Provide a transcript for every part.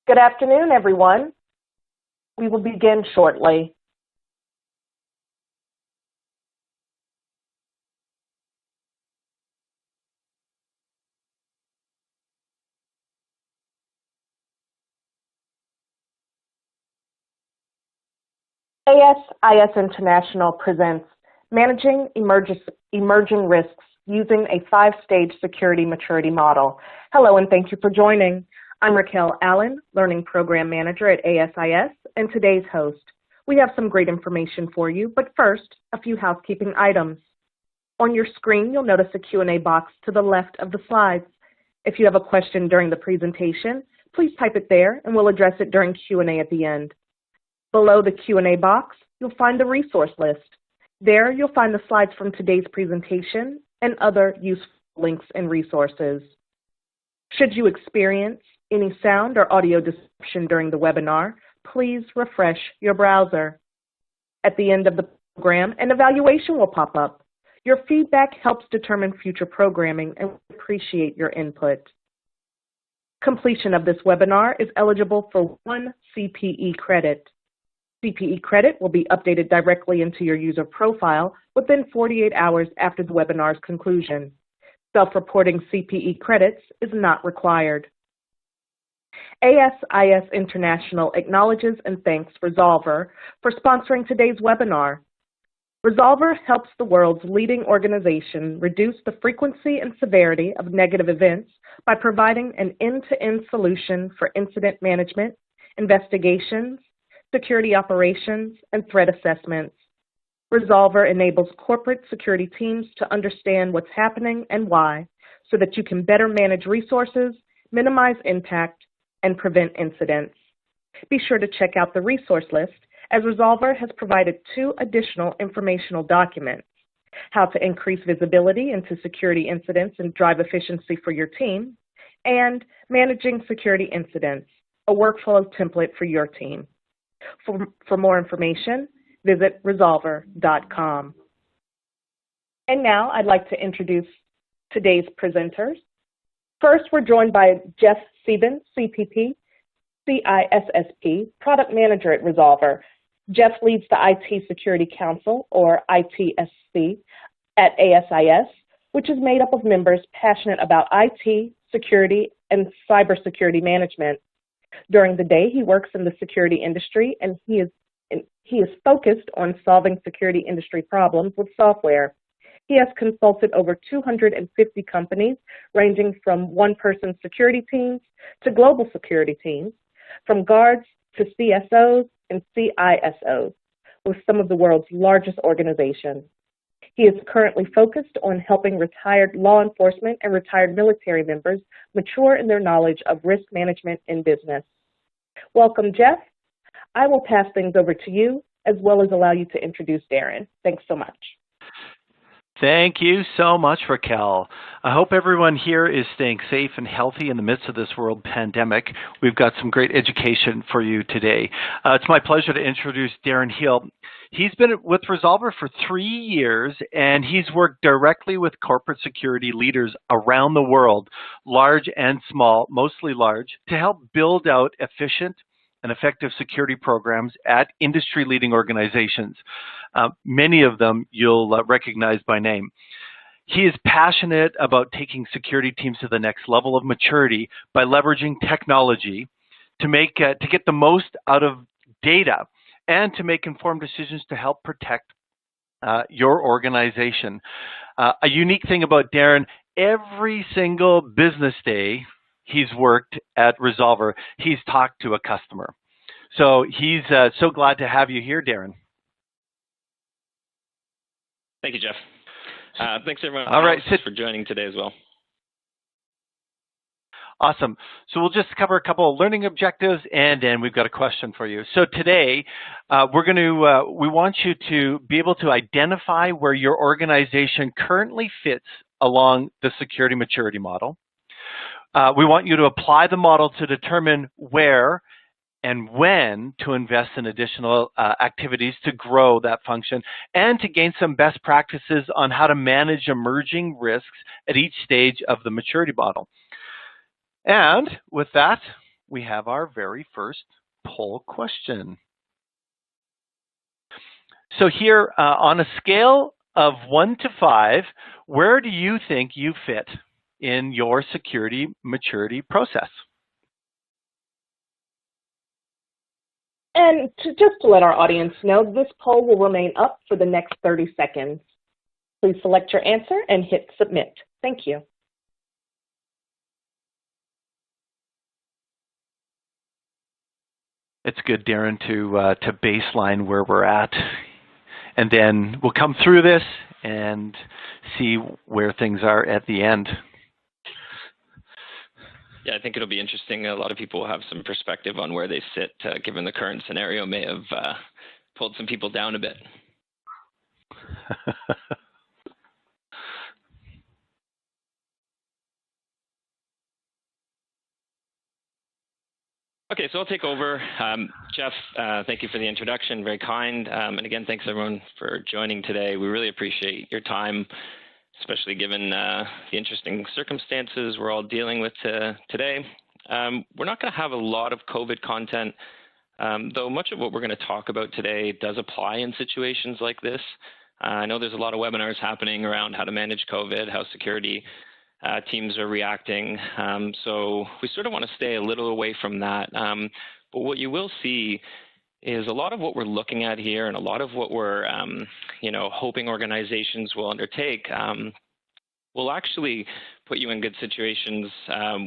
Good afternoon, everyone. We will begin shortly. ASIS International presents Managing Emerging Risks Using a 5-Stage Security Maturity Model. Hello, and thank you for joining. I'm Raquel Allen, Learning Program Manager at ASIS, and today's host. We have some great information for you, but first, a few housekeeping items. On your screen, you'll notice a Q&A box to the left of the slides. If you have a question during the presentation, please type it there, and we'll address it during Q&A at the end. Below the Q&A box, you'll find the resource list. There, you'll find the slides from today's presentation and other useful links and resources. Should you experience any sound or audio disruption during the webinar, please refresh your browser. At the end of the program, an evaluation will pop up. Your feedback helps determine future programming, and we appreciate your input. Completion of this webinar is eligible for 1 CPE credit. CPE credit will be updated directly into your user profile within 48 hours after the webinar's conclusion. Self-reporting CPE credits is not required. ASIS International acknowledges and thanks Resolver for sponsoring today's webinar. Resolver helps the world's leading organization reduce the frequency and severity of negative events by providing an end-to-end solution for incident management, investigations, security operations, and threat assessments. Resolver enables corporate security teams to understand what's happening and why, so that you can better manage resources, minimize impact, and prevent incidents. Be sure to check out the resource list, as Resolver has provided 2 additional informational documents: how to increase visibility into security incidents and drive efficiency for your team, and managing security incidents, a workflow template for your team. For more information, visit resolver.com. And now I'd like to introduce today's presenters. First, we're joined by Jeff Sieben, CPP, CISSP, Product Manager at Resolver. Jeff leads the IT Security Council, or ITSC, at ASIS, which is made up of members passionate about IT, security, and cybersecurity management. During the day, he works in the security industry, and he is focused on solving security industry problems with software. He has consulted over 250 companies, ranging from one-person security teams to global security teams, from guards to CSOs and CISOs, with some of the world's largest organizations. He is currently focused on helping retired law enforcement and retired military members mature in their knowledge of risk management in business. Welcome, Jeff. I will pass things over to you, as well as allow you to introduce Darren. Thanks so much. Thank you so much, Raquel. I hope everyone here is staying safe and healthy in the midst of this world pandemic. We've got some great education for you today. It's my pleasure to introduce Darren Hill. He's been with Resolver for 3 years, and he's worked directly with corporate security leaders around the world, large and small, mostly large, to help build out efficient and effective security programs at industry-leading organizations. Many of them you'll recognize by name. He is passionate about taking security teams to the next level of maturity by leveraging technology to get the most out of data and to make informed decisions to help protect your organization. A unique thing about Darren, every single business day he's worked at Resolver, he's talked to a customer. So he's so glad to have you here, Darren. Thank you, Jeff. Thanks, everyone, for joining today as well. Awesome. So we'll just cover a couple of learning objectives, and then we've got a question for you. So today, we want you to be able to identify where your organization currently fits along the security maturity model. We want you to apply the model to determine where and when to invest in additional activities to grow that function, and to gain some best practices on how to manage emerging risks at each stage of the maturity model. And with that, we have our very first poll question. So here, on a scale of 1 to 5, where do you think you fit in your security maturity process? And just to let our audience know, this poll will remain up for the next 30 seconds. Please select your answer and hit submit. Thank you. It's good, Darren, to baseline where we're at. And then we'll come through this and see where things are at the end. Yeah, I think it'll be interesting. A lot of people will have some perspective on where they sit, given the current scenario may have pulled some people down a bit. Okay, so I'll take over. Jeff, thank you for the introduction, very kind. And again, thanks everyone for joining today. We really appreciate your time, especially given the interesting circumstances we're all dealing with today. We're not going to have a lot of COVID content, though much of what we're going to talk about today does apply in situations like this. I know there's a lot of webinars happening around how to manage COVID, how security teams are reacting. So we sort of want to stay a little away from that. But what you will see is a lot of what we're looking at here and a lot of what we're hoping organizations will undertake will actually put you in good situations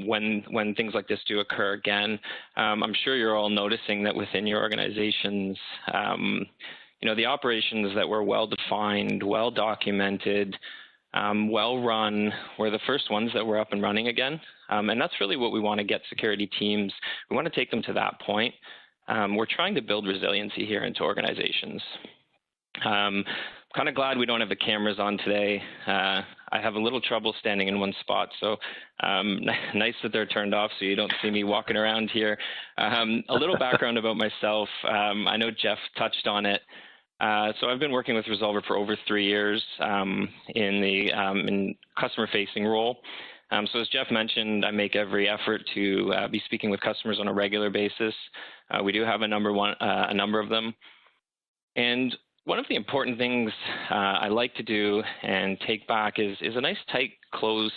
when things like this do occur again. I'm sure you're all noticing that within your organizations, the operations that were well-defined, well-documented, well-run were the first ones that were up and running again. And that's really what we want to get security teams. We want to take them to that point. We're trying to build resiliency here into organizations. Kind of glad we don't have the cameras on today. I have a little trouble standing in one spot, so nice that they're turned off so you don't see me walking around here. A little background about myself. I know Jeff touched on it. So I've been working with Resolver for over 3 years in customer-facing role. So as Jeff mentioned, I make every effort to be speaking with customers on a regular basis. We do have a number of them. And one of the important things I like to do and take back is a nice, tight, closed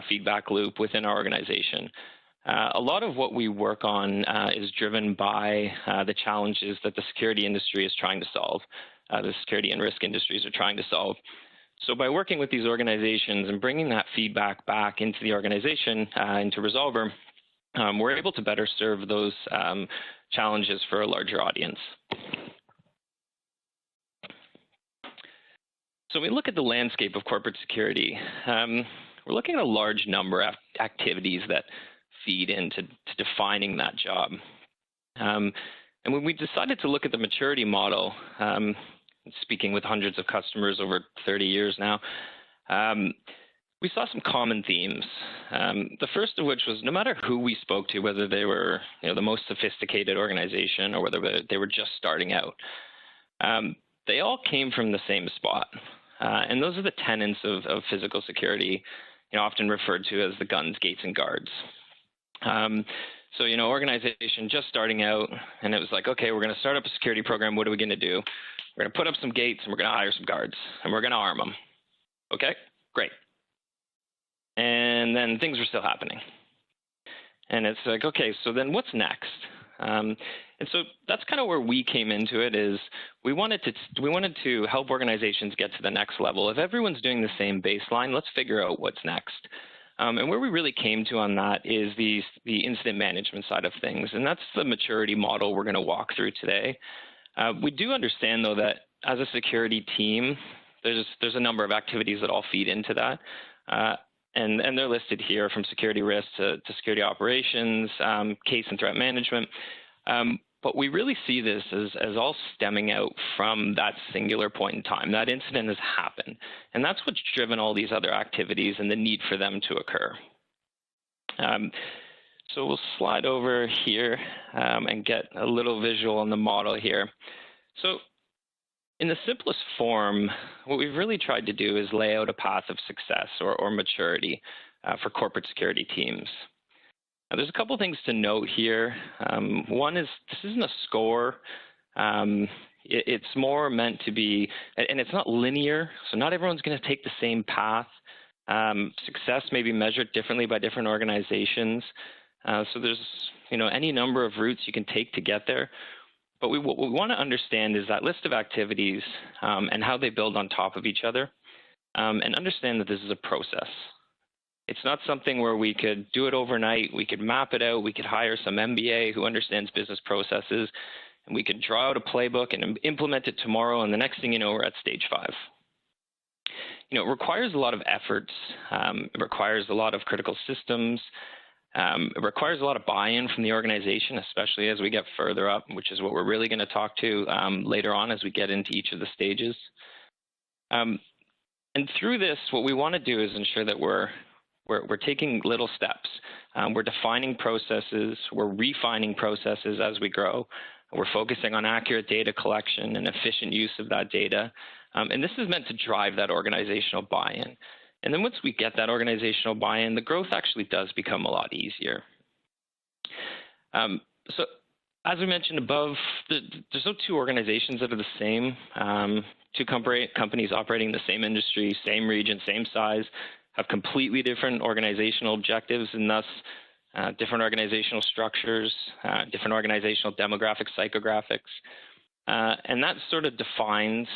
feedback loop within our organization. A lot of what we work on is driven by the challenges that the security industry is trying to solve, the security and risk industries are trying to solve. So by working with these organizations and bringing that feedback back into the organization, into Resolver, we're able to better serve those challenges for a larger audience. So when we look at the landscape of corporate security, we're looking at a large number of activities that feed into defining that job. And when we decided to look at the maturity model, speaking with hundreds of customers over 30 years now, we saw some common themes. The first of which was no matter who we spoke to, whether they were the most sophisticated organization or whether they were just starting out, they all came from the same spot. And those are the tenets of physical security, often referred to as the guns, gates, and guards. So, organization just starting out, and it was like, okay, we're going to start up a security program. What are we going to do? We're going to put up some gates, and we're going to hire some guards, and we're going to arm them. Okay, great. And then things were still happening. And it's like, okay, so then what's next? And so that's kind of where we came into it. Is we wanted to help organizations get to the next level. If everyone's doing the same baseline, let's figure out what's next. And where we really came to on that is the incident management side of things, and that's the maturity model we're going to walk through today. We do understand, though, that as a security team, there's a number of activities that all feed into that, and they're listed here, from security risk to security operations, case and threat management. But we really see this as all stemming out from that singular point in time. That incident has happened, and that's what's driven all these other activities and the need for them to occur. So we'll slide over here and get a little visual on the model here. So in the simplest form, what we've really tried to do is lay out a path of success or maturity for corporate security teams. Now, there's a couple things to note here. One is this isn't a score. It's more meant to be, and it's not linear, so not everyone's going to take the same path. Success may be measured differently by different organizations. So there's, any number of routes you can take to get there. But what we want to understand is that list of activities and how they build on top of each other, and understand that this is a process. It's not something where we could do it overnight. We could map it out. We could hire some MBA who understands business processes, and we could draw out a playbook and implement it tomorrow, and the next thing you know, we're at stage 5. It requires a lot of efforts. It requires a lot of critical systems. It requires a lot of buy-in from the organization, especially as we get further up, which is what we're really going to talk to later on as we get into each of the stages. And through this, what we want to do is ensure that we're taking little steps. We're defining processes. We're refining processes as we grow. We're focusing on accurate data collection and efficient use of that data. And this is meant to drive that organizational buy-in. And then once we get that organizational buy-in, the growth actually does become a lot easier. So as we mentioned above, there's no two organizations that are the same. Two companies operating in the same industry, same region, same size, have completely different organizational objectives and thus different organizational structures, different organizational demographics, psychographics. And that sort of defines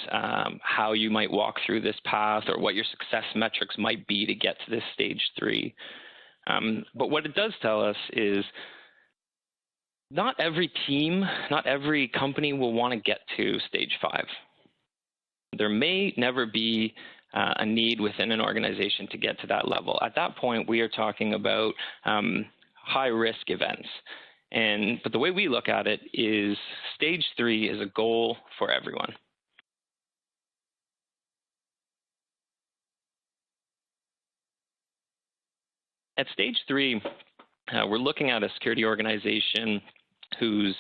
how you might walk through this path or what your success metrics might be to get to this stage 3. But what it does tell us is not every team, not every company will want to get to stage 5. There may never be a need within an organization to get to that level. At that point, we are talking about high-risk events. But the way we look at it is stage 3 is a goal for everyone. At stage 3, we're looking at a security organization who's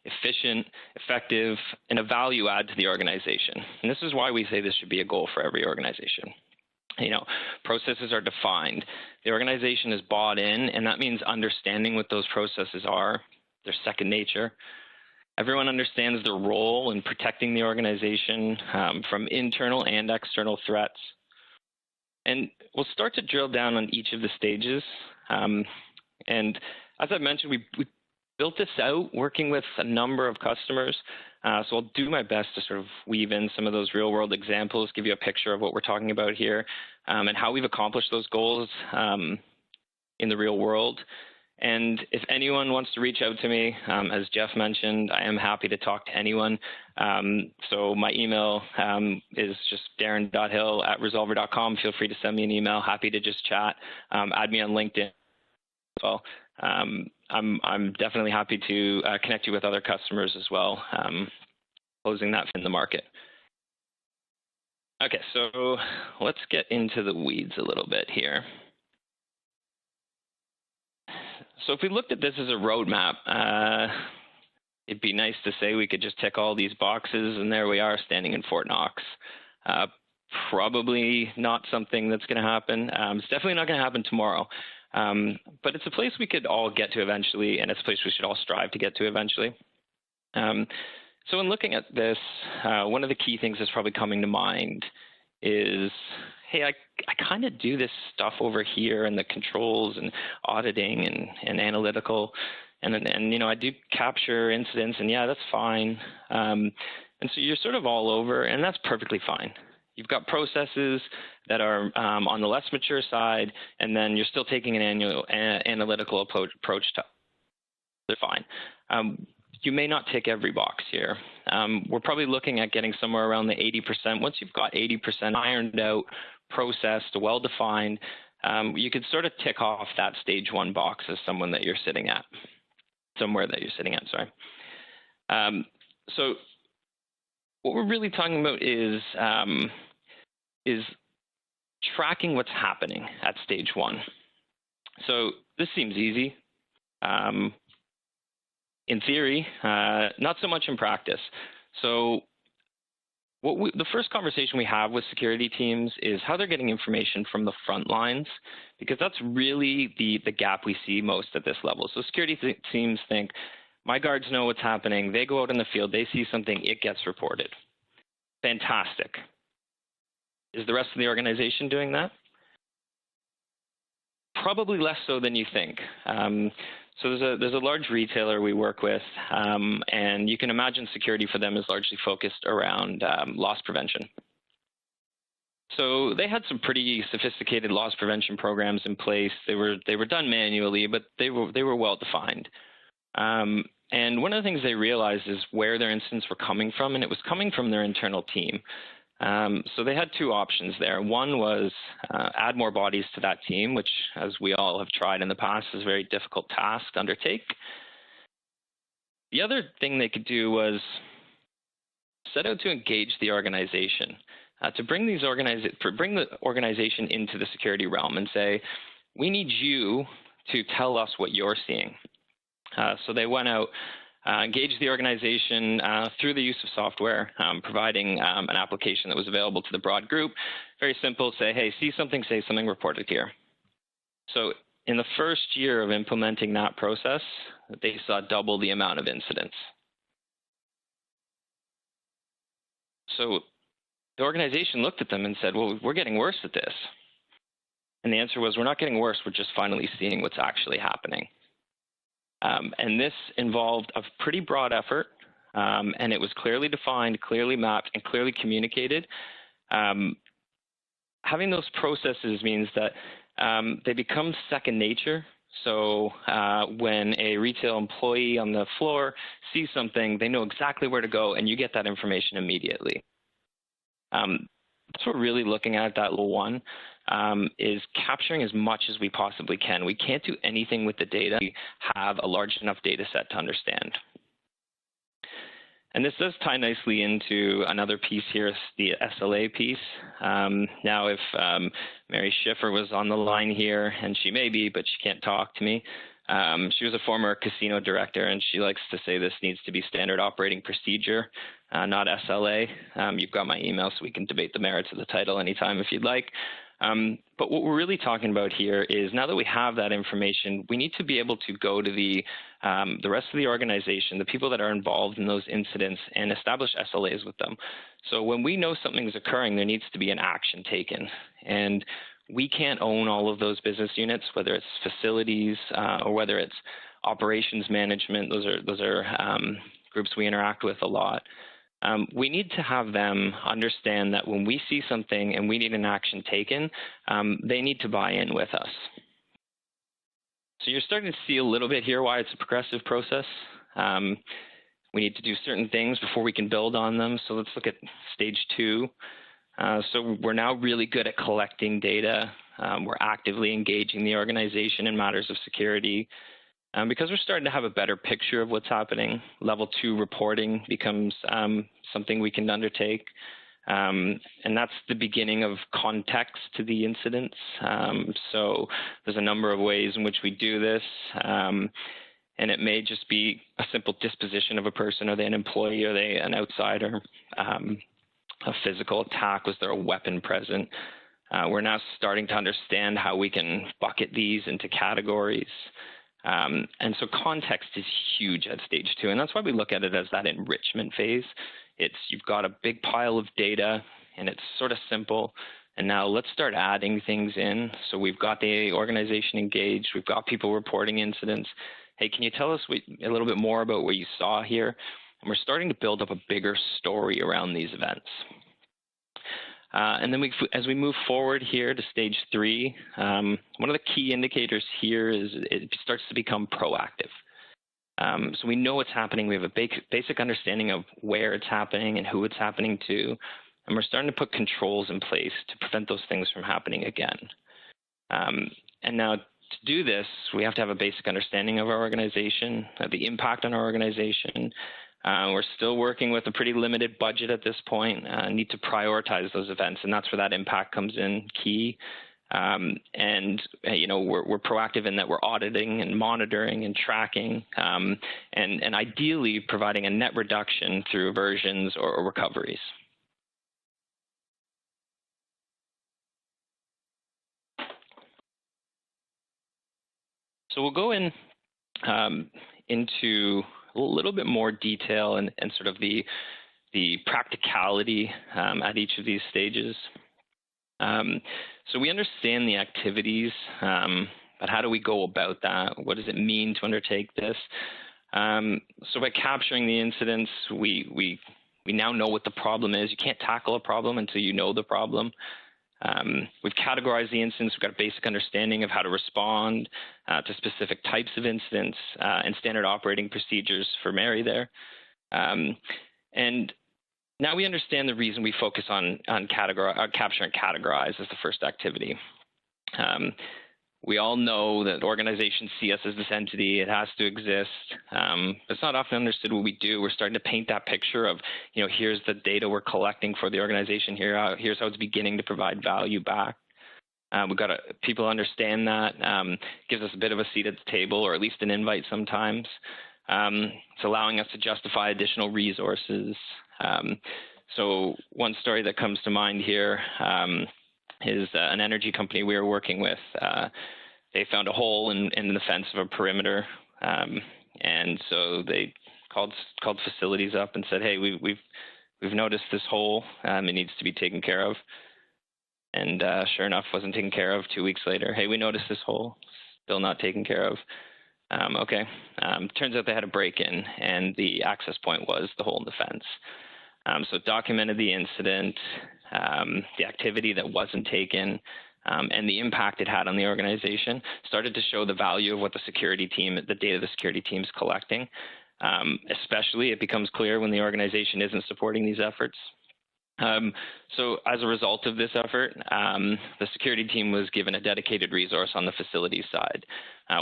efficient, effective, and a value add to the organization. And this is why we say this should be a goal for every organization. Processes are defined. The organization is bought in, and that means understanding what those processes are. They're second nature. Everyone understands their role in protecting the organization from internal and external threats. And we'll start to drill down on each of the stages. And as I mentioned, we built this out working with a number of customers. So I'll do my best to sort of weave in some of those real-world examples, give you a picture of what we're talking about here, and how we've accomplished those goals in the real world. And if anyone wants to reach out to me, as Jeff mentioned, I am happy to talk to anyone. So my email is just darren.hill@resolver.com. Feel free to send me an email. Happy to just chat. Add me on LinkedIn as well. I'm definitely happy to connect you with other customers as well, closing that in the market. Okay, so let's get into the weeds a little bit here. So if we looked at this as a roadmap, it'd be nice to say we could just tick all these boxes and there we are standing in Fort Knox. Probably not something that's going to happen. It's definitely not going to happen tomorrow. But it's a place we could all get to eventually, and it's a place we should all strive to get to eventually. So in looking at this, one of the key things that's probably coming to mind is, hey, I kind of do this stuff over here and the controls and auditing and analytical, and I do capture incidents, and yeah, that's fine. And so you're sort of all over, and that's perfectly fine. You've got processes that are on the less mature side, and then you're still taking an analytical approach to. They're fine. You may not tick every box here. We're probably looking at getting somewhere around the 80%. Once you've got 80% ironed out, processed, well-defined, you could sort of tick off that stage 1 box as somewhere that you're sitting at. So what we're really talking about is tracking what's happening at stage 1. So this seems easy. In theory, not so much in practice. So The first conversation we have with security teams is how they're getting information from the front lines, because that's really the gap we see most at this level. So security teams think, my guards know what's happening. They go out in the field. They see something. It gets reported. Fantastic. Is the rest of the organization doing that? Probably less so than you think. So there's a large retailer we work with, and you can imagine security for them is largely focused around loss prevention. So they had some pretty sophisticated loss prevention programs in place. They were done manually, but they were well defined. And one of the things they realized is where their incidents were coming from, and it was coming from their internal team. So they had two options there. One was add more bodies to that team, which, as we all have tried in the past, is a very difficult task to undertake. The other thing they could do was set out to engage the organization, to bring the organization into the security realm and say, we need you to tell us what you're seeing. So they went out, engaged the organization through the use of software, providing an application that was available to the broad group. Very simple, say, hey, see something, say something, report it here. So in the first year of implementing that process, they saw double the amount of incidents. So the organization looked at them and said, well, we're getting worse at this. And the answer was, we're not getting worse, we're just finally seeing what's actually happening. And this involved a pretty broad effort, and it was clearly defined, clearly mapped, and clearly communicated. Having those processes means that they become second nature. So when a retail employee on the floor sees something, they know exactly where to go, and you get that information immediately. That's what we're really looking at that level one, is capturing as much as we possibly can. We can't do anything with the data. We have a large enough data set to understand. And this does tie nicely into another piece here, the SLA piece. Now, if Mary Schiffer was on the line here, and she may be, but she can't talk to me. She was a former casino director, and she likes to say this needs to be standard operating procedure, not SLA. You've got my email, so we can debate the merits of the title anytime if you'd like. But what we're really talking about here is, now that we have that information, we need to be able to go to the rest of the organization, the people that are involved in those incidents, and establish SLAs with them. So when we know something's occurring, there needs to be an action taken. And we can't own all of those business units, whether it's facilities or whether it's operations management. Those are groups we interact with a lot. We need to have them understand that when we see something and we need an action taken, they need to buy in with us. So you're starting to see a little bit here why it's a progressive process. We need to do certain things before we can build on them. So let's look at stage 2. So we're now really good at collecting data. We're actively engaging the organization in matters of security. Because we're starting to have a better picture of what's happening, level 2 reporting becomes something we can undertake. And that's the beginning of context to the incidents. So there's a number of ways in which we do this. And it may just be a simple disposition of a person. Are they an employee? Are they an outsider? A physical attack? Was there a weapon present? We're now starting to understand how we can bucket these into categories. And so context is huge at stage 2, and that's why we look at it as that enrichment phase. You've got a big pile of data, and it's sort of simple, and now let's start adding things in. So we've got the organization engaged, we've got people reporting incidents. Hey, can you tell us a little bit more about what you saw here? And we're starting to build up a bigger story around these events. And then as we move forward here to stage 3, one of the key indicators here is it starts to become proactive. So we know what's happening. We have a basic understanding of where it's happening and who it's happening to. And we're starting to put controls in place to prevent those things from happening again. And now to do this, we have to have a basic understanding of our organization, the impact on our organization. We're still working with a pretty limited budget at this point. Need to prioritize those events, and that's where that impact comes in key. And we're proactive in that we're auditing and monitoring and tracking, and ideally providing a net reduction through aversions or recoveries. So we'll go into a little bit more detail and sort of the practicality at each of these stages. So we understand the activities, but how do we go about that? What does it mean to undertake this? So by capturing the incidents, we now know what the problem is. You can't tackle a problem until you know the problem. We've categorized the incidents. We've got a basic understanding of how to respond to specific types of incidents and standard operating procedures for Mary there. And now we understand the reason we focus on capture and categorize as the first activity. We all know that organizations see us as this entity. It has to exist. But it's not often understood what we do. We're starting to paint that picture of, here's the data we're collecting for the organization. Here's how it's beginning to provide value back. We've got people understand that. Gives us a bit of a seat at the table, or at least an invite sometimes. It's allowing us to justify additional resources. So one story that comes to mind here is an energy company we were working with. They found a hole in the fence of a perimeter, and so they called facilities up and said, "Hey, we've noticed this hole. It needs to be taken care of." And sure enough, wasn't taken care of. 2 weeks later, "Hey, we noticed this hole. Still not taken care of." Okay. Turns out they had a break-in, and the access point was the hole in the fence. So documented the incident, the activity that wasn't taken, and the impact it had on the organization. Started to show the value of what the data the security team is collecting. Especially, it becomes clear when the organization isn't supporting these efforts. So as a result of this effort, the security team was given a dedicated resource on the facilities side.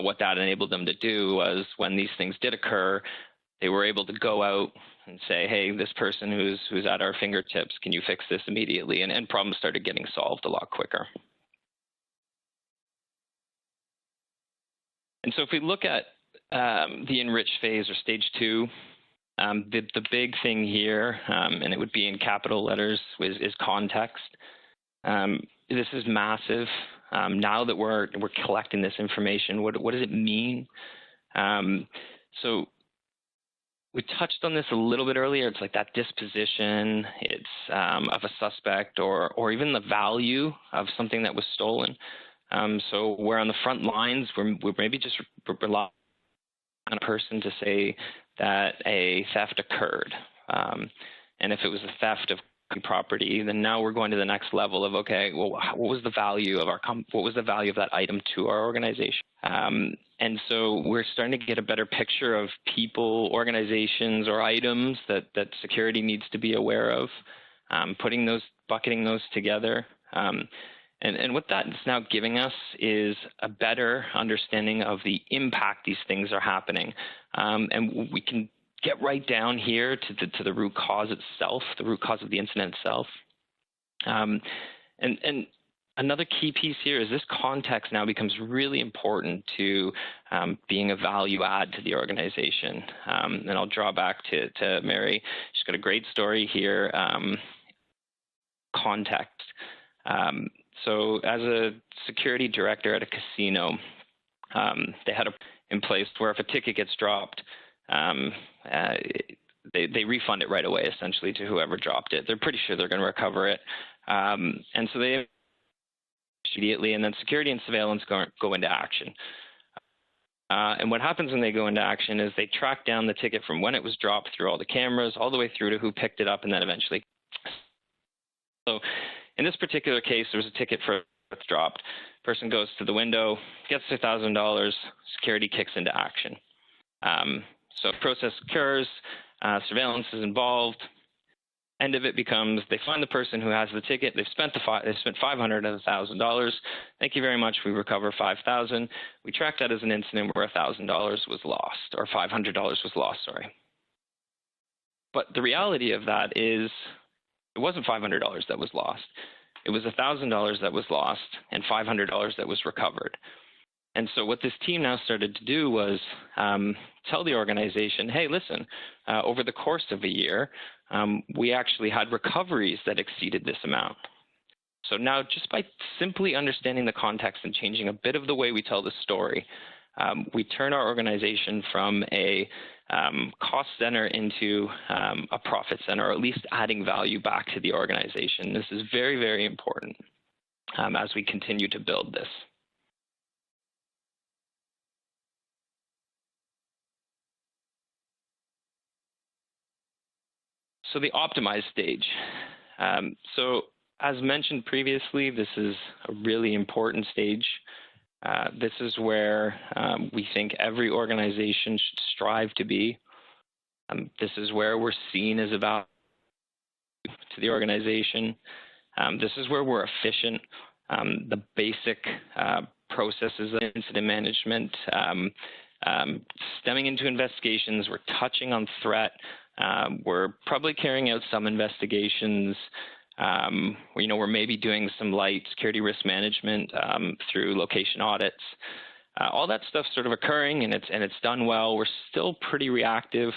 What that enabled them to do was, when these things did occur, they were able to go out and say, "Hey, this person who's at our fingertips, can you fix this immediately?" And problems started getting solved a lot quicker. And so if we look at the enrich phase, or stage 2, the big thing here, and it would be in capital letters, is context. This is massive. Now that we're collecting this information, what does it mean? So we touched on this a little bit earlier. It's like that disposition. It's of a suspect, or even the value of something that was stolen. So we're on the front lines. We're maybe just relying on a person to say that a theft occurred, and if it was a theft of property, then now we're going to the next level of, okay, well, what was the value of that item to our organization? And so we're starting to get a better picture of people, organizations, or items that security needs to be aware of, bucketing those together. And what that is now giving us is a better understanding of the impact these things are happening. And we can get right down here to the root cause itself, the root cause of the incident itself. And another key piece here is this context now becomes really important to being a value add to the organization. And I'll draw back to Mary. She's got a great story here. Context. So as a security director at a casino, they had in place where if a ticket gets dropped, they refund it right away, essentially, to whoever dropped it. They're pretty sure they're going to recover it. And so they immediately, and then security and surveillance go into action. And what happens when they go into action is they track down the ticket from when it was dropped through all the cameras, all the way through to who picked it up, and then eventually. So in this particular case, there was a ticket for it's dropped. Person goes to the window, gets their $1,000, security kicks into action. So the process occurs, surveillance is involved. End of it becomes they find the person who has the ticket. They've spent $500 of $1,000. Thank you very much. We recover $5,000. We track that as an incident where $1,000 was lost, or $500 was lost. Sorry. But the reality of that is, it wasn't $500 that was lost. It was $1,000 that was lost and $500 that was recovered. And so what this team now started to do was tell the organization, hey, listen, over the course of a year, we actually had recoveries that exceeded this amount. So now, just by simply understanding the context and changing a bit of the way we tell the story, We turn our organization from a cost center into a profit center, or at least adding value back to the organization. This is very, very important as we continue to build this. So the optimized stage. So as mentioned previously, this is a really important stage. This is where we think every organization should strive to be. This is where we're seen as a value to the organization. This is where we're efficient. The basic processes of incident management, stemming into investigations, we're touching on threat. We're probably carrying out some investigations. We're maybe doing some light security risk management through location audits. All that stuff's sort of occurring, and it's done well. We're still pretty reactive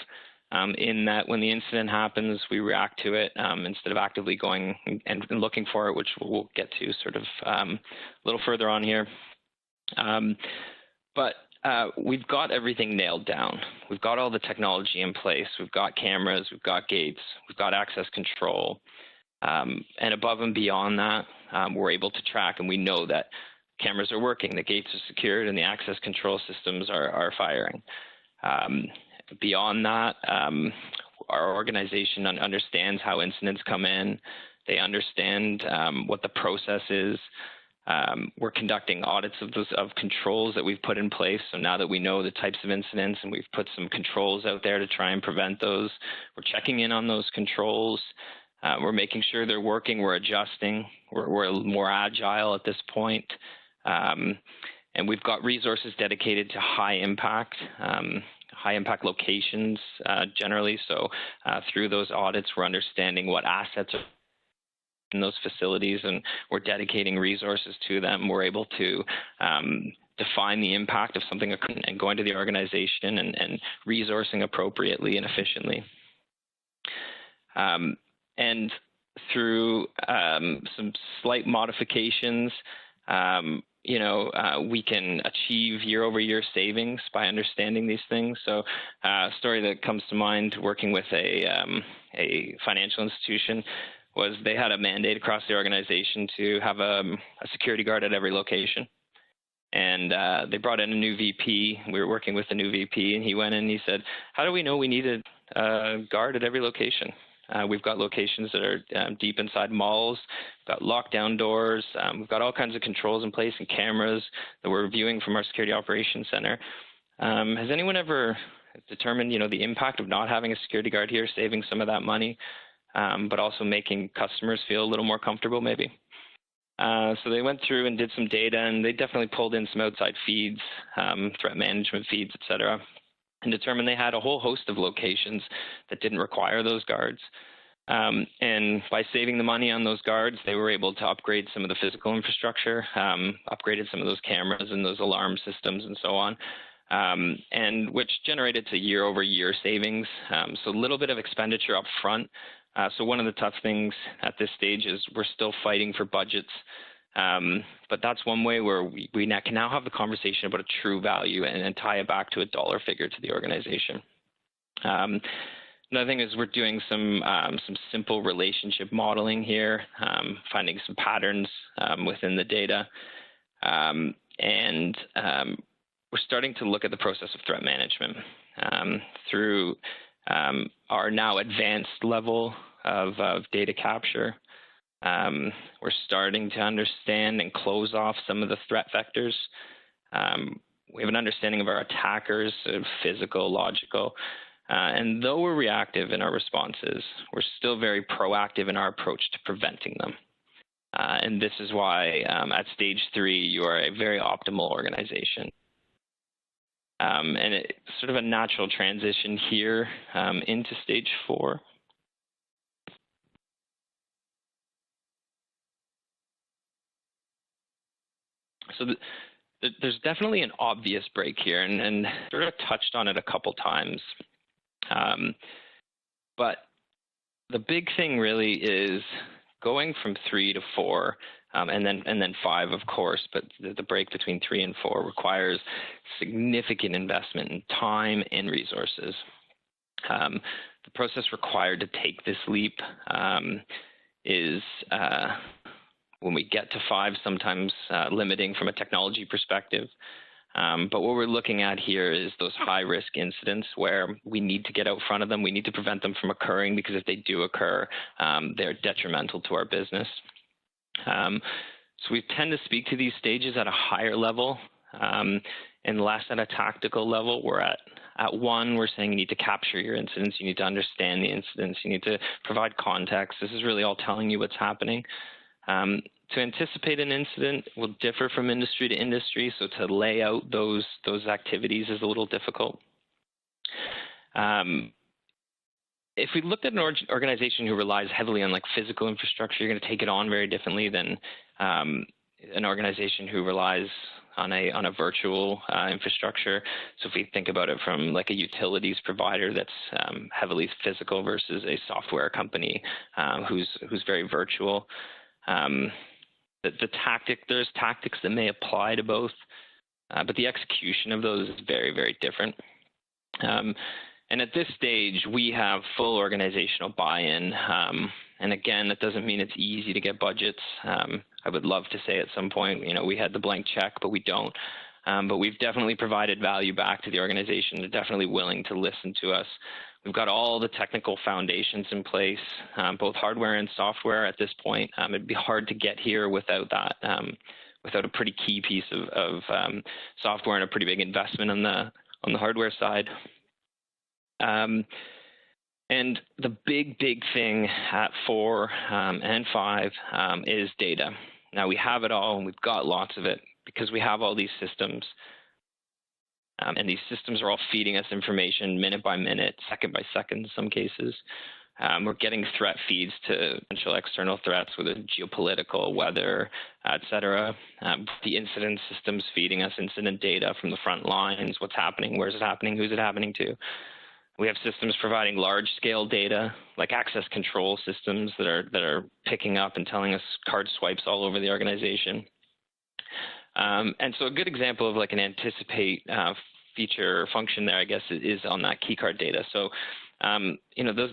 in that when the incident happens, we react to it instead of actively going and looking for it, which we'll get to sort of a little further on here. But we've got everything nailed down. We've got all the technology in place. We've got cameras, we've got gates, we've got access control. And above and beyond that, we're able to track, and we know that cameras are working, the gates are secured, and the access control systems are firing. Beyond that, our organization understands how incidents come in. They understand what the process is. We're conducting audits of controls that we've put in place. So now that we know the types of incidents and we've put some controls out there to try and prevent those, we're checking in on those controls. We're making sure they're working. We're adjusting. We're more agile at this point. And we've got resources dedicated to high impact locations generally. So through those audits, we're understanding what assets are in those facilities, and we're dedicating resources to them. We're able to define the impact of something and going to the organization and resourcing appropriately and efficiently. And through some slight modifications, we can achieve year-over-year savings by understanding these things. So a story that comes to mind working with a financial institution was they had a mandate across the organization to have a security guard at every location. And they brought in a new VP. We were working with the new VP, and he went in and he said, how do we know we needed a guard at every location? We've got locations that are deep inside malls, we've got lockdown doors, we've got all kinds of controls in place and cameras that we're viewing from our security operations center. Has anyone ever determined, the impact of not having a security guard here, saving some of that money, but also making customers feel a little more comfortable maybe? So they went through and did some data, and they definitely pulled in some outside feeds, threat management feeds, et cetera, and determined they had a whole host of locations that didn't require those guards. And by saving the money on those guards, they were able to upgrade some of the physical infrastructure, upgraded some of those cameras and those alarm systems and so on, and which generated to year-over-year savings. So a little bit of expenditure up front. So one of the tough things at this stage is we're still fighting for budgets. But that's one way where we can now have the conversation about a true value and tie it back to a dollar figure to the organization. Another thing is we're doing some simple relationship modeling here, finding some patterns within the data. And we're starting to look at the process of threat management through our now advanced level of data capture. We're starting to understand and close off some of the threat vectors. We have an understanding of our attackers, physical, logical, and though we're reactive in our responses, we're still very proactive in our approach to preventing them. And this is why at stage 3, you are a very optimal organization. And it's sort of a natural transition here into stage 4. So there's definitely an obvious break here, and sort of touched on it a couple times. But the big thing really is going from 3 to 4, and then 5, of course, but the break between 3 and 4 requires significant investment in time and resources. The process required to take this leap is, when we get to 5, sometimes limiting from a technology perspective. But what we're looking at here is those high-risk incidents where we need to get out front of them. We need to prevent them from occurring, because if they do occur, they're detrimental to our business. So we tend to speak to these stages at a higher level and less at a tactical level. We're at 1, we're saying you need to capture your incidents, you need to understand the incidents, you need to provide context. This is really all telling you what's happening. To anticipate an incident will differ from industry to industry, so to lay out those activities is a little difficult. If we looked at an organization who relies heavily on like physical infrastructure, you're going to take it on very differently than an organization who relies on a virtual infrastructure. So if we think about it from like a utilities provider that's heavily physical versus a software company who's very virtual. There's tactics that may apply to both, but the execution of those is very, very different. And at this stage, we have full organizational buy-in. And again, that doesn't mean it's easy to get budgets. I would love to say at some point, we had the blank check, but we don't. But we've definitely provided value back to the organization. They're definitely willing to listen to us. We've got all the technical foundations in place, both hardware and software at this point. It'd be hard to get here without that, without a pretty key piece of software and a pretty big investment on the hardware side. And the big thing at 4 and 5 is data. Now we have it all, and we've got lots of it because we have all these systems. And these systems are all feeding us information minute by minute, second by second in some cases. We're getting threat feeds to potential external threats, whether geopolitical, weather, et cetera. The incident systems feeding us incident data from the front lines, what's happening, where's it happening, who's it happening to. We have systems providing large-scale data, like access control systems that are picking up and telling us card swipes all over the organization. And so a good example of like an anticipate feature or function there, I guess, is on that keycard data. So,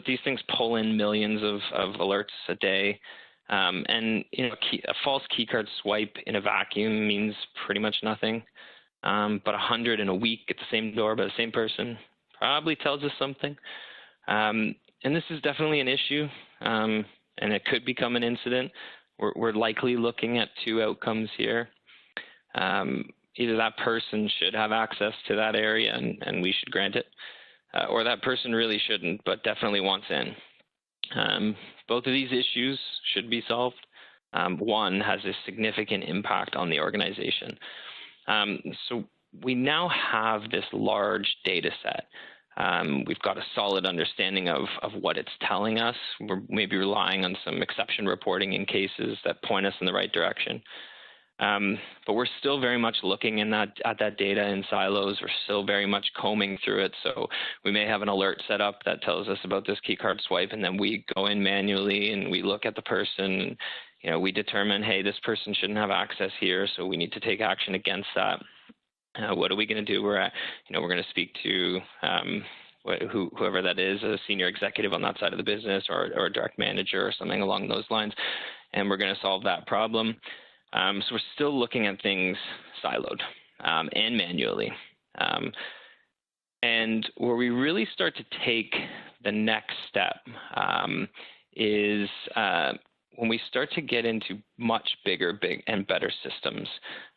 these things pull in millions of alerts a day. And, a false keycard swipe in a vacuum means pretty much nothing. But 100 in a week at the same door by the same person probably tells us something. And this is definitely an issue, and it could become an incident. We're likely looking at 2 outcomes here. Either that person should have access to that area and we should grant it, or that person really shouldn't, but definitely wants in. Both of these issues should be solved. One has a significant impact on the organization. So we now have this large data set. We've got a solid understanding of what it's telling us. We're maybe relying on some exception reporting in cases that point us in the right direction. But we're still very much looking at that data in silos. We're still very much combing through it. So we may have an alert set up that tells us about this keycard swipe, and then we go in manually and we look at the person. And, we determine, hey, this person shouldn't have access here, so we need to take action against that. What are we going to do? We're going to speak to whoever that is, a senior executive on that side of the business, or a direct manager, or something along those lines, and we're going to solve that problem. So we're still looking at things siloed and manually. And where we really start to take the next step is when we start to get into much big and better systems.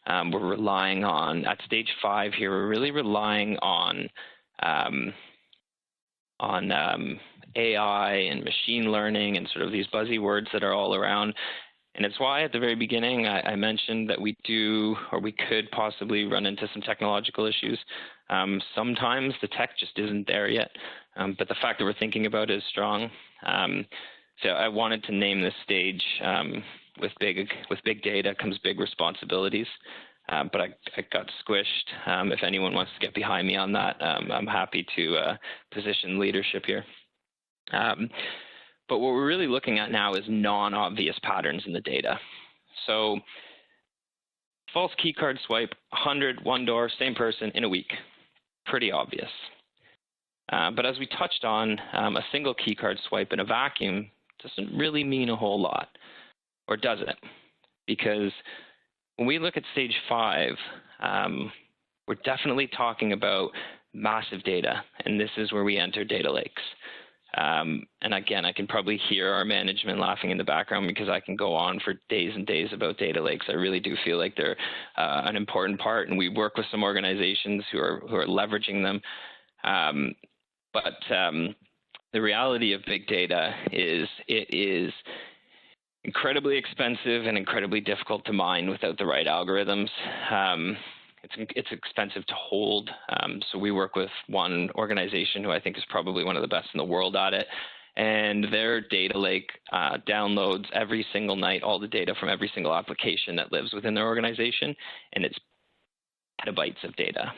We're relying on, at stage 5 here, we're really relying on AI and machine learning and sort of these buzzy words that are all around. And it's why at the very beginning I mentioned that we could possibly run into some technological issues. Sometimes the tech just isn't there yet, but the fact that we're thinking about it is strong. So I wanted to name this stage, with big data comes big responsibilities, but I got squished. If anyone wants to get behind me on that, I'm happy to position leadership here. But what we're really looking at now is non-obvious patterns in the data. So false key card swipe, 100, one door, same person in a week. Pretty obvious. But as we touched on, a single key card swipe in a vacuum doesn't really mean a whole lot, or does it? Because when we look at stage 5, we're definitely talking about massive data, and this is where we enter data lakes. And again, I can probably hear our management laughing in the background because I can go on for days and days about data lakes. I really do feel like they're an important part, and we work with some organizations who are leveraging them. But the reality of big data is it is incredibly expensive and incredibly difficult to mine without the right algorithms. It's expensive to hold. So we work with one organization who I think is probably one of the best in the world at it. And their data lake downloads every single night all the data from every single application that lives within their organization, and it's petabytes of data.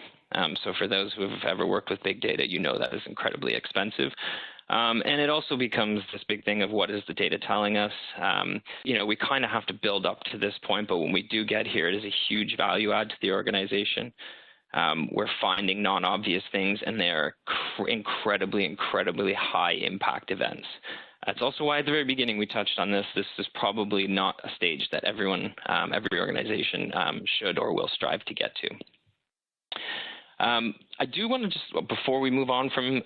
So for those who have ever worked with big data, you know that is incredibly expensive. And it also becomes this big thing of what is the data telling us. We kind of have to build up to this point, but when we do get here, it is a huge value add to the organization. We're finding non-obvious things, and they are incredibly, incredibly high impact events. That's also why at the very beginning we touched on this. This is probably not a stage that everyone, every organization should or will strive to get to. I do want to just, before we move on from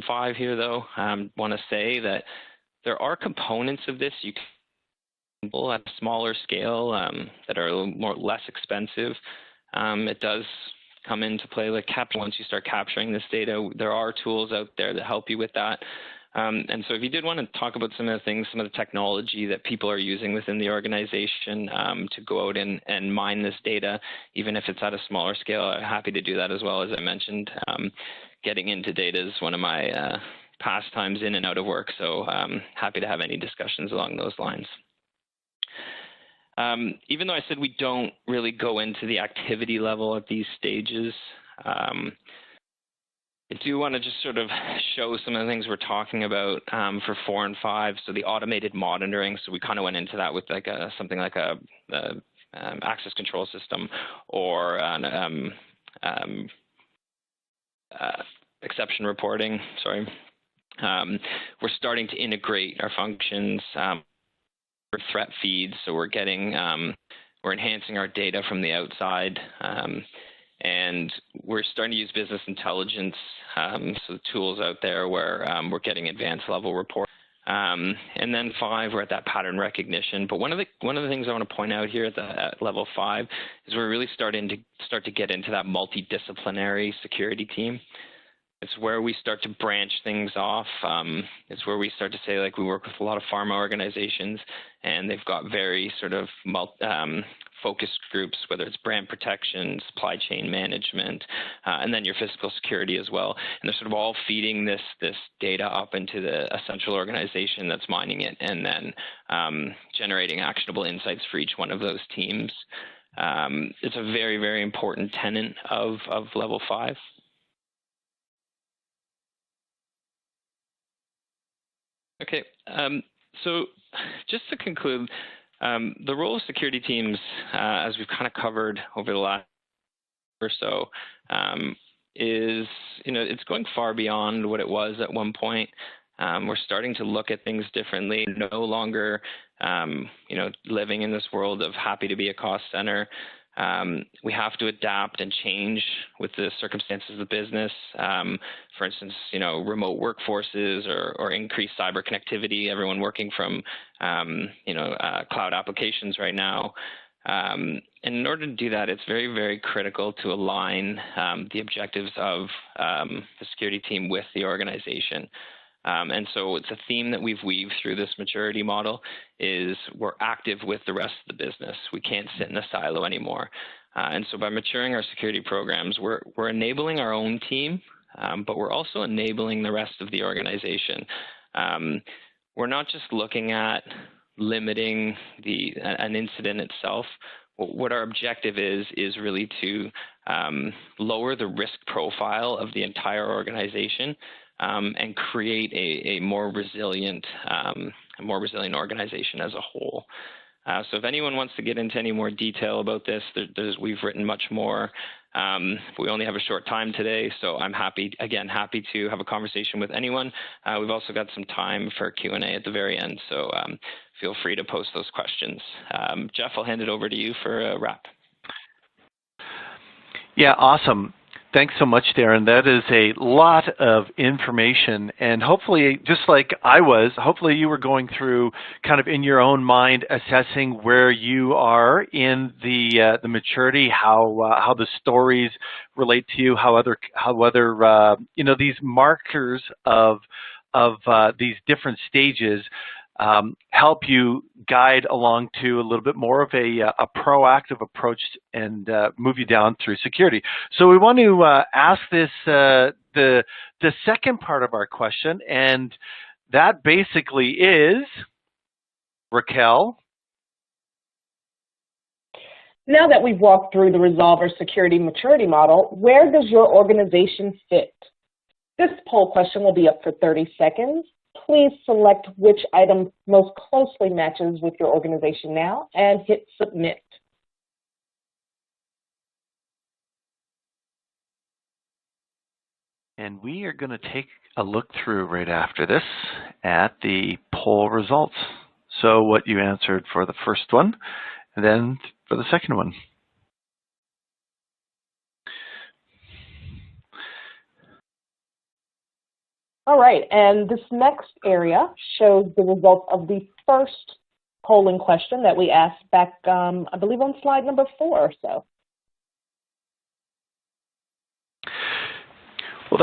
5 here, though, want to say that there are components of this you can do at a smaller scale that are a little less expensive. It does come into play like once you start capturing this data. There are tools out there that help you with that. And so if you did want to talk about some of the things, some of the technology that people are using within the organization to go out and mine this data, even if it's at a smaller scale, I'm happy to do that as well. As I mentioned, getting into data is one of my pastimes in and out of work, so happy to have any discussions along those lines. Even though I said we don't really go into the activity level at these stages, I do want to just sort of show some of the things we're talking about for 4 and 5. So the automated monitoring. So we kind of went into that with like something like a access control system or an exception reporting. Sorry. We're starting to integrate our functions for threat feeds. So we're getting we're enhancing our data from the outside. And we're starting to use business intelligence, so tools out there where we're getting advanced level reports. And then 5, we're at that pattern recognition. But one of the things I want to point out here at level 5 is we're really starting to get into that multidisciplinary security team. It's where we start to branch things off. It's where we start to say, like, we work with a lot of pharma organizations, and they've got very sort of focused groups, whether it's brand protection, supply chain management, and then your physical security as well. And they're sort of all feeding this data up into a central organization that's mining it and then generating actionable insights for each one of those teams. It's a very, very important tenet of level 5. Okay, so just to conclude, the role of security teams, as we've kind of covered over the last or so, is, it's going far beyond what it was at one point. We're starting to look at things differently, no longer, living in this world of happy to be a cost center. We have to adapt and change with the circumstances of the business. For instance, remote workforces or increased cyber connectivity, everyone working from, cloud applications right now. And in order to do that, it's very, very critical to align the objectives of the security team with the organization. And so it's a theme that we've weaved through this maturity model is we're active with the rest of the business. We can't sit in a silo anymore. And so by maturing our security programs, we're enabling our own team, but we're also enabling the rest of the organization. We're not just looking at limiting an incident itself. What our objective is really to lower the risk profile of the entire organization. and create a more resilient organization as a whole. So if anyone wants to get into any more detail about this, we've written much more. We only have a short time today, so I'm happy to have a conversation with anyone. We've also got some time for Q&A at the very end, so feel free to post those questions. Jeff, I'll hand it over to you for a wrap. Yeah, awesome. Thanks so much, Darren. That is a lot of information, and hopefully, just like I was, hopefully you were going through kind of in your own mind assessing where you are in the maturity, how the stories relate to you, how other you know, these markers of these different stages help you guide along to a little bit more of a proactive approach and move you down through security. So we want to ask this the second part of our question, and that basically is, Raquel. Now that we've walked through the Resolver Security Maturity Model, where does your organization fit? This poll question will be up for 30 seconds. Please select which item most closely matches with your organization now and hit submit. And we are going to take a look through right after this at the poll results. So what you answered for the first one, and then for the second one. All right, and this next area shows the results of the first polling question that we asked back, I believe, on slide number 4 or so. Well,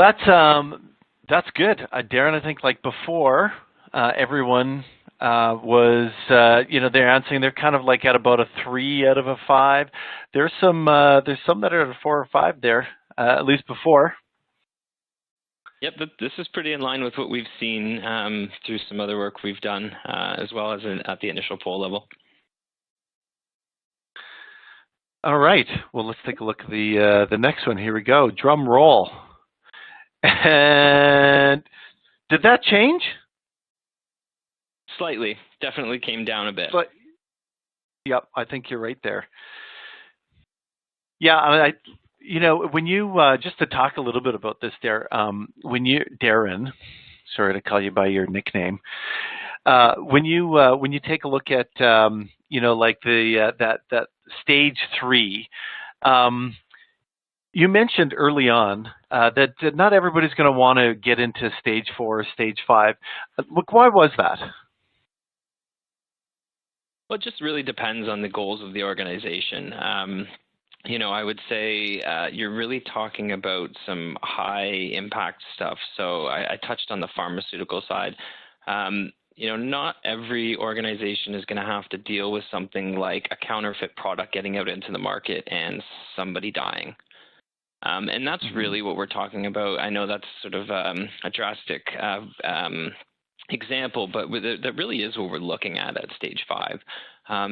that's good, Darren. I think like before, everyone was, you know, they're answering. They're kind of like at about a 3 out of a 5. There's some that are at a 4 or 5 there, at least before. Yep, this is pretty in line with what we've seen through some other work we've done, as well as at the initial poll level. All right. Well, let's take a look at the next one. Here we go. Drum roll. And did that change? Slightly. Definitely came down a bit. But, yep, I think you're right there. Yeah, you know, when you, just to talk a little bit about this there, Darren, sorry to call you by your nickname, when you take a look at, you know, like that stage 3, you mentioned early on that not everybody's going to want to get into stage 4 or stage 5. Look, why was that? Well, it just really depends on the goals of the organization. You know, I would say you're really talking about some high impact stuff. So I touched on the pharmaceutical side. You know, not every organization is going to have to deal with something like a counterfeit product getting out into the market and somebody dying. And that's really what we're talking about. I know that's sort of a drastic example, but that really is what we're looking at stage 5,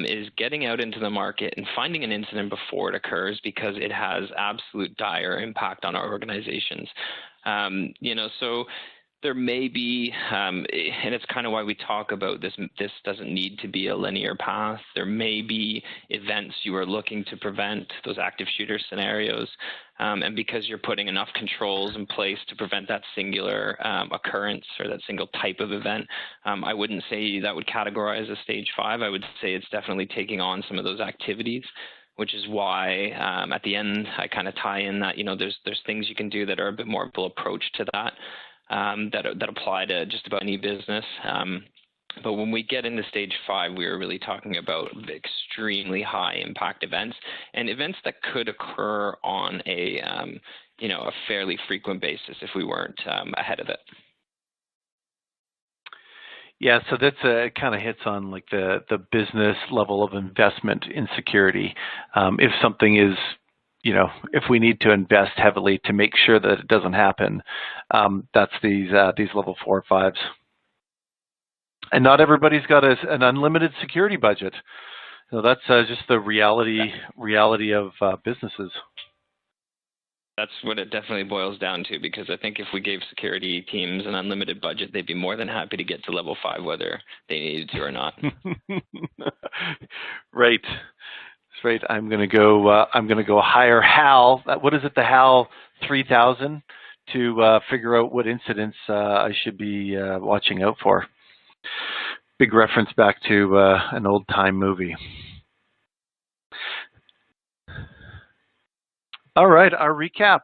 is getting out into the market and finding an incident before it occurs, because it has absolute dire impact on our organizations. You know, so there may be, and it's kind of why we talk about this doesn't need to be a linear path. There may be events you are looking to prevent, those active shooter scenarios, and because you're putting enough controls in place to prevent that singular occurrence or that single type of event, I wouldn't say that would categorize as stage 5. I would say it's definitely taking on some of those activities, which is why at the end I kind of tie in that, you know, there's things you can do that are a bit more of an approach to that. That apply to just about any business. But when we get into stage 5, we are really talking about extremely high impact events, and events that could occur on a you know, a fairly frequent basis if we weren't ahead of it. Yeah, so that's kind of hits on like the business level of investment in security. If something is, you know, if we need to invest heavily to make sure that it doesn't happen, that's these level 4 or 5s. And not everybody's got an unlimited security budget. So that's just the reality of businesses. That's what it definitely boils down to, because I think if we gave security teams an unlimited budget, they'd be more than happy to get to level 5 whether they needed to or not. Right. That's right. I'm going to go hire HAL. What is it? The HAL 3000 to figure out what incidents I should be watching out for. Big reference back to an old time movie. All right, our recap.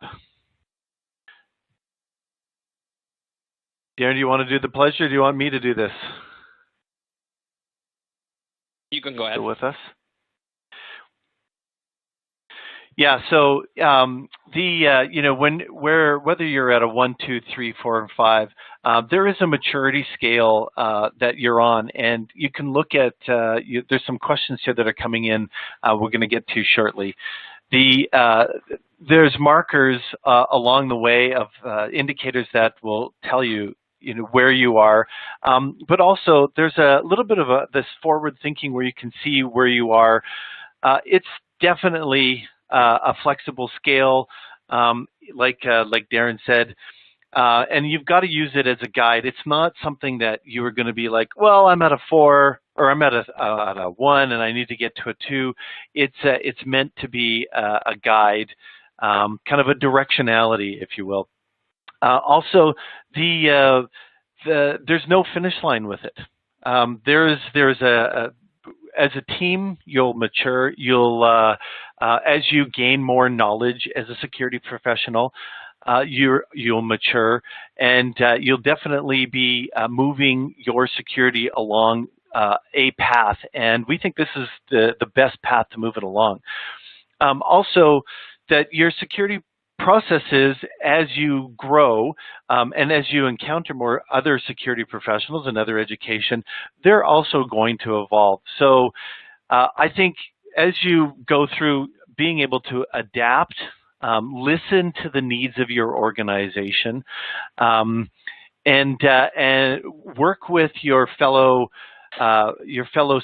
Darren, do you want to do the pledge, or do you want me to do this? You can go ahead. Still with us? Yeah. So whether you're at a 1, 2, 3, 4, and 5, there is a maturity scale that you're on, and you can look at. There's some questions here that are coming in. We're going to get to shortly. There's markers along the way of indicators that will tell you, where you are, but also there's a little bit of this forward thinking where you can see where you are. It's definitely a flexible scale, like Darren said. And you've got to use it as a guide. It's not something that you are going to be like, well, I'm at a 4 or I'm at a 1 and I need to get to a 2. It's meant to be a guide, kind of a directionality, if you will. Also, there's no finish line with it. As a team, you'll mature. As you gain more knowledge as a security professional, you'll mature, and you'll definitely be moving your security along a path. And we think this is the best path to move it along. Also, that your security processes, as you grow and as you encounter more other security professionals and other education, they're also going to evolve. So I think as you go through being able to adapt, listen to the needs of your organization, and work with your fellow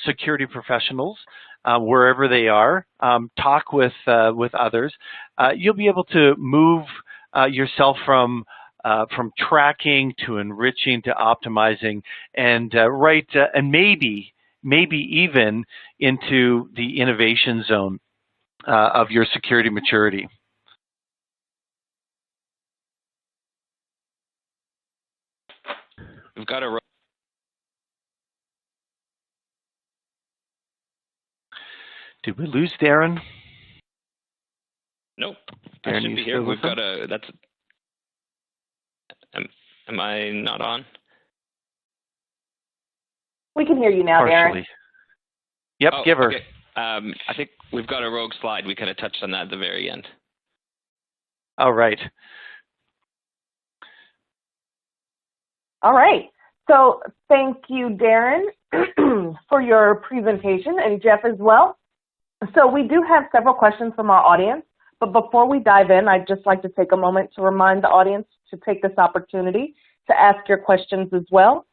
security professionals wherever they are. Talk with others. You'll be able to move yourself from tracking to enriching to optimizing, and and maybe even into the innovation zone of your security maturity. We've got a. Did we lose Darren? Nope. Darren, I should be here. We've got a. That's. Am I not on? We can hear you now, Partially. Darren. Yep, give her. Okay. I think we've got a rogue slide. We kind of touched on that at the very end. All right. All right. So thank you, Darren, for your presentation, and Jeff as well. So we do have several questions from our audience, but before we dive in, I'd just like to take a moment to remind the audience to take this opportunity to ask your questions as well.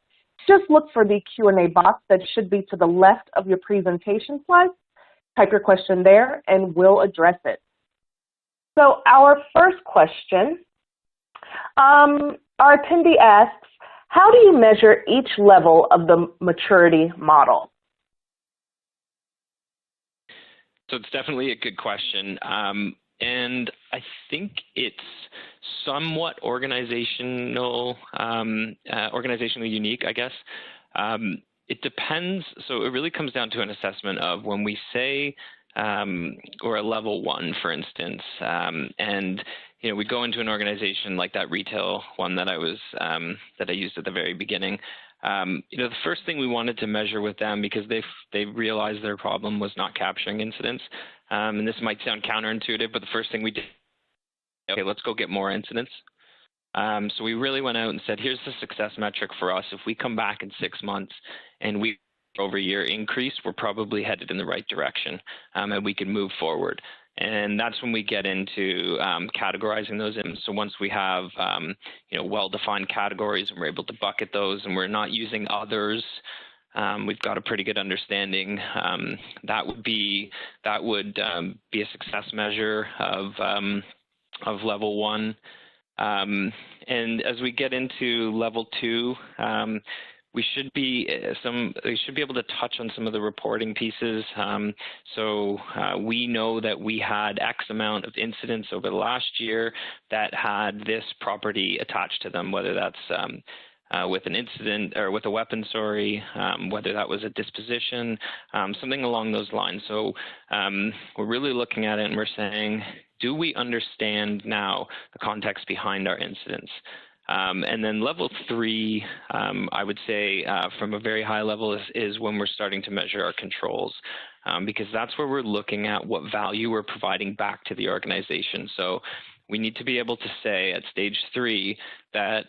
Just look for the Q&A box that should be to the left of your presentation slides. Type your question there, and we'll address it. So our first question, our attendee asks, how do you measure each level of the maturity model? So it's definitely a good question. And I think it's somewhat organizationally unique, I guess. It depends. So it really comes down to an assessment of when we say or a level 1, for instance, and we go into an organization like that retail one that I used at the very beginning. The first thing we wanted to measure with them, because they realized their problem was not capturing incidents, and this might sound counterintuitive, but the first thing we did, okay, let's go get more incidents. So we really went out and said, here's the success metric for us. If we come back in 6 months and we over year increase, we're probably headed in the right direction, and we can move forward. And that's when we get into categorizing those in. So once we have well-defined categories and we're able to bucket those, and we're not using others, we've got a pretty good understanding. That would be a success measure of of level 1. And as we get into level 2, we should be able to touch on some of the reporting pieces. We know that we had X amount of incidents over the last year that had this property attached to them, whether that's with an incident or with a weapon, whether that was a disposition, something along those lines. So we're really looking at it and we're saying, do we understand now the context behind our incidents? And then level 3, I would say from a very high level is when we're starting to measure our controls, because that's where we're looking at what value we're providing back to the organization. So we need to be able to say at stage 3 that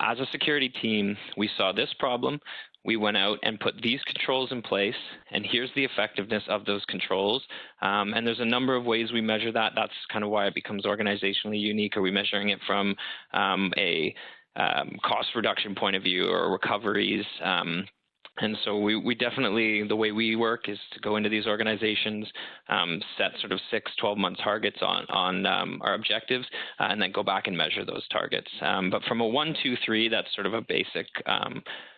as a security team, we saw this problem, we went out and put these controls in place, and here's the effectiveness of those controls. And there's a number of ways we measure that. That's kind of why it becomes organizationally unique. Are we measuring it from a cost reduction point of view or recoveries? And so we definitely, the way we work is to go into these organizations, set sort of 6-12-month targets on our objectives, and then go back and measure those targets. But from a 1, 2, 3, that's sort of a basic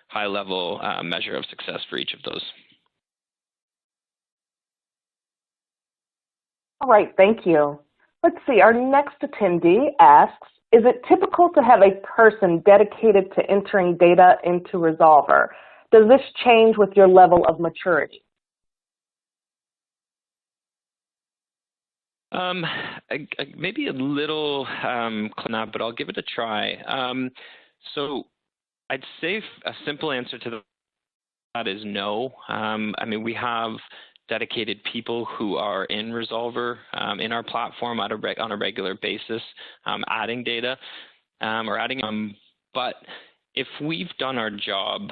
high-level measure of success for each of those. All right, thank you. Let's see, our next attendee asks, is it typical to have a person dedicated to entering data into Resolver? Does this change with your level of maturity? Maybe a little clean, but I'll give it a try. So I'd say a simple answer to that is no. I mean, we have dedicated people who are in Resolver in our platform on a regular basis, adding data or adding. But if we've done our job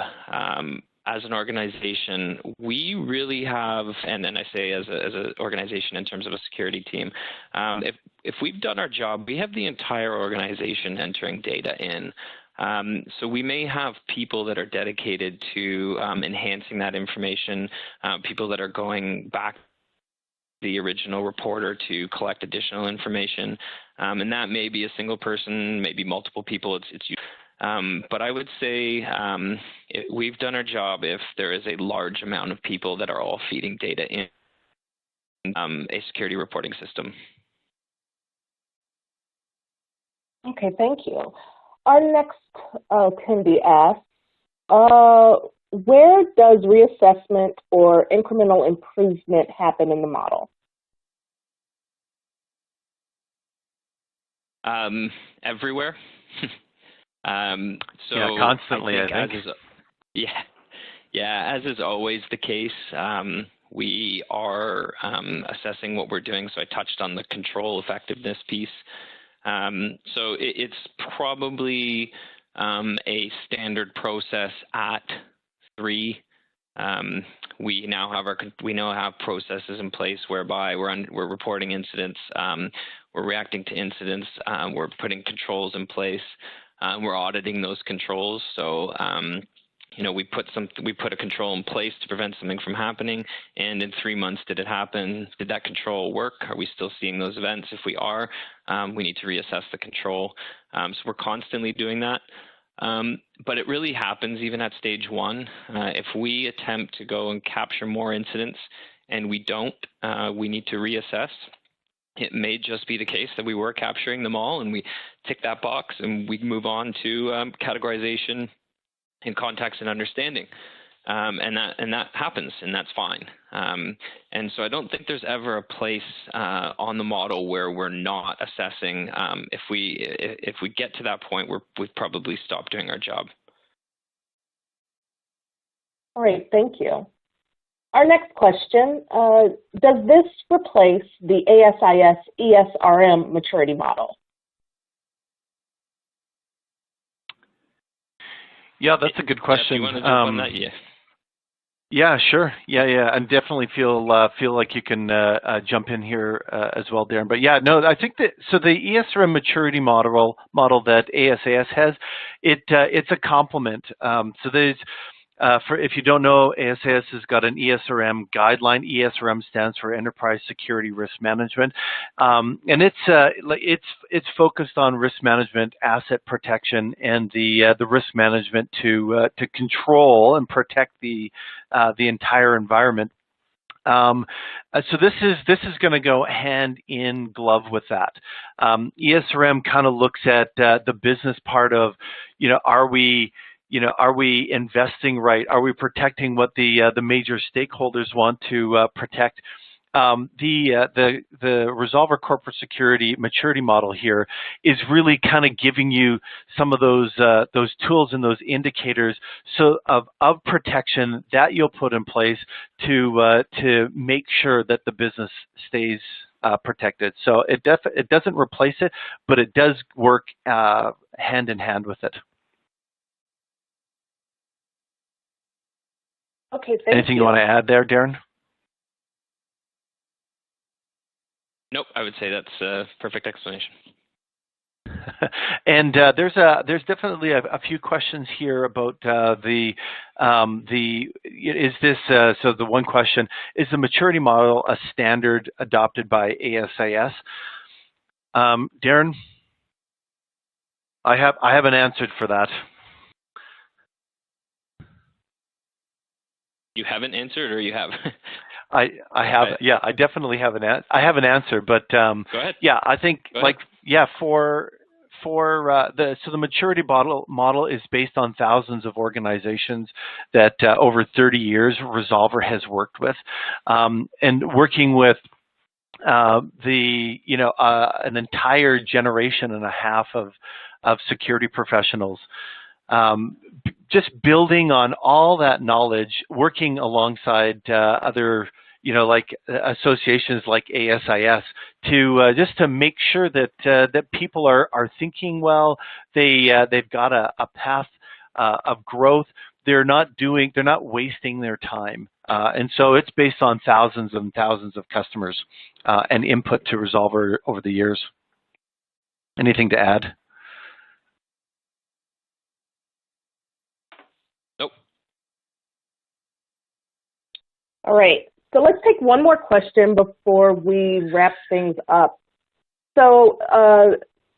as an organization, we really have, and then I say as an organization in terms of a security team, if we've done our job, we have the entire organization entering data in. So we may have people that are dedicated to enhancing that information, people that are going back to the original reporter to collect additional information, and that may be a single person, maybe multiple people. But I would say we've done our job if there is a large amount of people that are all feeding data in a security reporting system. Okay, thank you. Our next attendee asks, where does reassessment or incremental improvement happen in the model? Everywhere. Yeah, constantly, I think. As is always the case, we are assessing what we're doing. So I touched on the control effectiveness piece. So it's probably a standard process at 3. We now have processes in place whereby we're reporting incidents, we're reacting to incidents, we're putting controls in place, we're auditing those controls. So we put a control in place to prevent something from happening, and in 3 months, did it happen? Did that control work? Are we still seeing those events? If we are, we need to reassess the control. So we're constantly doing that. But it really happens even at stage 1. If we attempt to go and capture more incidents and we don't, we need to reassess. It may just be the case that we were capturing them all and we tick that box and we move on to categorization and context and understanding. And that happens, and that's fine. And so I don't think there's ever a place on the model where we're not assessing. If we get to that point, we've probably stopped doing our job. All right, thank you. Our next question, does this replace the ASIS ESRM maturity model? Yeah, that's a good question. You want to jump on that? Yeah. Yeah, sure. Yeah. I definitely feel like you can jump in here as well, Darren. But yeah, no, I think that so the ESRM maturity model that ASIS has, it's a complement. So there's if you don't know, ASIS has got an ESRM guideline. ESRM stands for Enterprise Security Risk Management, and it's focused on risk management, asset protection, and the risk management to control and protect the entire environment. So this is going to go hand in glove with that. ESRM kind of looks at the business part of, are we investing right? Are we protecting what the major stakeholders want to protect? The Resolver Corporate Security maturity model here is really kind of giving you some of those tools and those indicators of protection that you'll put in place to make sure that the business stays protected. So it doesn't replace it, but it does work hand in hand with it. Okay, thank you. Anything you want to add there, Darren? Nope, I would say that's a perfect explanation. And there's definitely a few questions here about so the one question, is the maturity model a standard adopted by ASIS? Darren, I haven't answered for that. You haven't answered, or you have? I have, yeah, I definitely have I have an answer, but go ahead. Yeah, I think so the maturity model is based on thousands of organizations that over 30 years Resolver has worked with, and working with an entire generation and a half of security professionals. Just building on all that knowledge, working alongside other, like associations like ASIS, to just to make sure that that people are thinking well. They've got a path of growth. They're not wasting their time, and so it's based on thousands and thousands of customers and input to Resolver over the years. Anything to add? All right, so let's take one more question before we wrap things up. So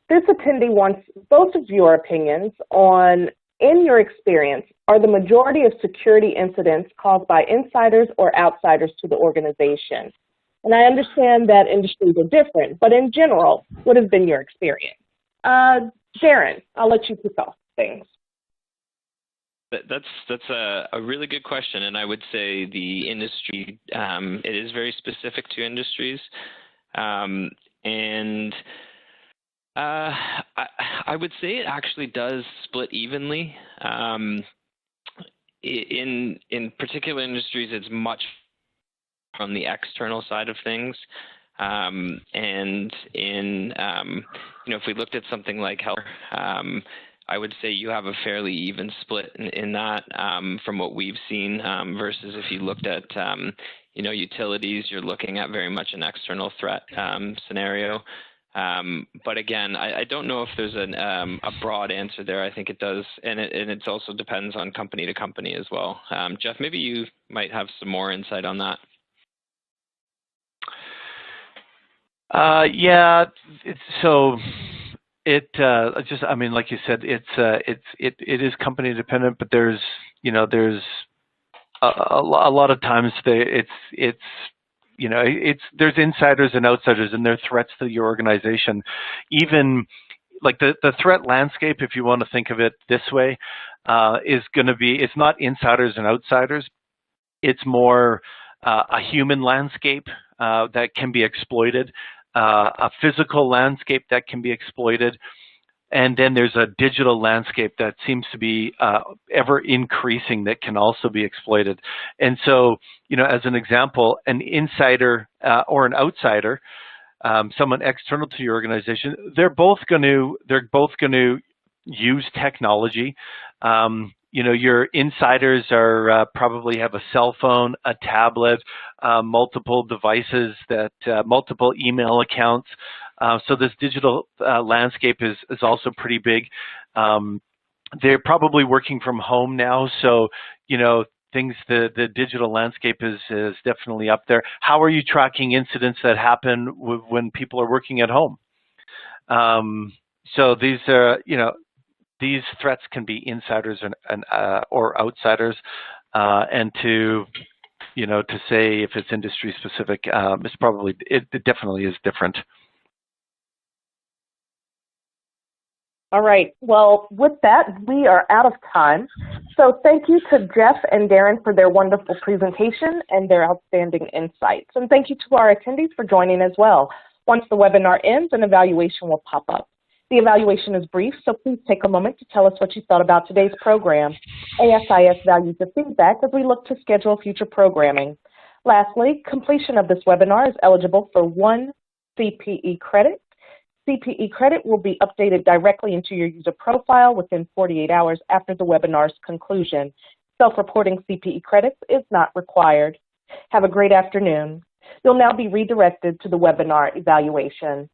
this attendee wants both of your opinions on, in your experience, are the majority of security incidents caused by insiders or outsiders to the organization? And I understand that industries are different, but in general, what has been your experience? Darren, I'll let you kick off things. That's a really good question, and I would say the industry, it is very specific to industries, and I would say it actually does split evenly. In particular industries, it's much from the external side of things, and in if we looked at something like health, I would say you have a fairly even split in that from what we've seen versus if you looked at utilities, you're looking at very much an external threat scenario. But again, I don't know if there's a broad answer there. I think it does, and it also depends on company to company as well. Jeff, maybe you might have some more insight on that. Yeah, so it I mean, like you said, it is company dependent, but there's a lot of times there's insiders and outsiders, and they're threats to your organization. Even like the threat landscape, if you want to think of it this way, is going to be, it's not insiders and outsiders. It's more a human landscape that can be exploited, a physical landscape that can be exploited, and then there's a digital landscape that seems to be ever increasing that can also be exploited. And so, as an example, an insider or an outsider, someone external to your organization, they're both going to use technology. Your insiders are probably have a cell phone, a tablet, multiple devices, multiple email accounts. So this digital landscape is also pretty big. they're probably working from home now, so the digital landscape is definitely up there. How are you tracking incidents that happen when people are working at home? So these are these threats can be insiders or outsiders, and to say if it's industry specific, it definitely is different. All right. Well, with that, we are out of time. So thank you to Jeff and Darren for their wonderful presentation and their outstanding insights. And thank you to our attendees for joining as well. Once the webinar ends, an evaluation will pop up. The evaluation is brief, so please take a moment to tell us what you thought about today's program. ASIS values the feedback as we look to schedule future programming. Lastly, completion of this webinar is eligible for 1 CPE credit. CPE credit will be updated directly into your user profile within 48 hours after the webinar's conclusion. Self-reporting CPE credits is not required. Have a great afternoon. You'll now be redirected to the webinar evaluation.